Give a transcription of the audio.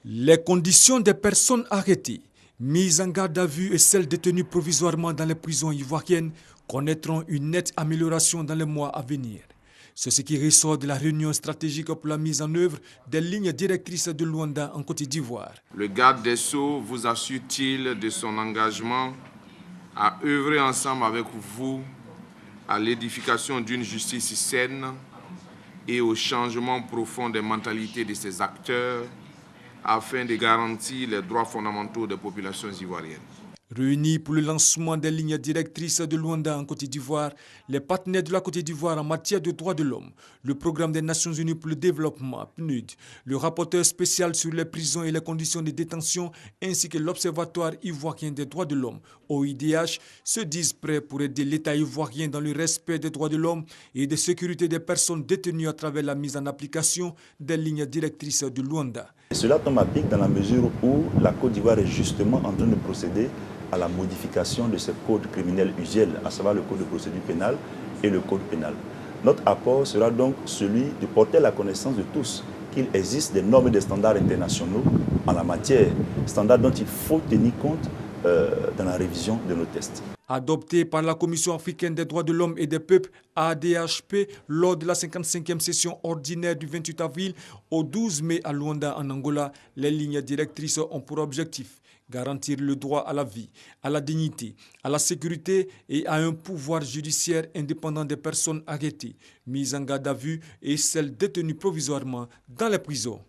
Les conditions des personnes arrêtées, mises en garde à vue et celles détenues provisoirement dans les prisons ivoiriennes connaîtront une nette amélioration dans les mois à venir. C'est ce qui ressort de la réunion stratégique pour la mise en œuvre des lignes directrices de Luanda en Côte d'Ivoire. Le garde des Sceaux vous assure-t-il de son engagement à œuvrer ensemble avec vous à l'édification d'une justice saine et au changement profond des mentalités de ses acteurs afin de garantir les droits fondamentaux des populations ivoiriennes? Réunis pour le lancement des lignes directrices de Luanda en Côte d'Ivoire, les partenaires de la Côte d'Ivoire en matière de droits de l'homme, le Programme des Nations Unies pour le développement, PNUD, le rapporteur spécial sur les prisons et les conditions de détention, ainsi que l'Observatoire ivoirien des droits de l'homme, OIDH, se disent prêts pour aider l'État ivoirien dans le respect des droits de l'homme et de sécurité des personnes détenues à travers la mise en application des lignes directrices de Luanda. Cela tombe à pic dans la mesure où la Côte d'Ivoire est justement en train de procéder à la modification de ce code criminel usuel, à savoir le code de procédure pénale et le code pénal. Notre apport sera donc celui de porter la connaissance de tous qu'il existe des normes et des standards internationaux en la matière, standards dont il faut tenir compte dans la révision de nos tests. Adopté par la Commission africaine des droits de l'homme et des peuples, ADHP, lors de la 55e session ordinaire du 28 avril au 12 mai à Luanda en Angola, les lignes directrices ont pour objectif garantir le droit à la vie, à la dignité, à la sécurité et à un pouvoir judiciaire indépendant des personnes arrêtées, mises en garde à vue et celles détenues provisoirement dans les prisons.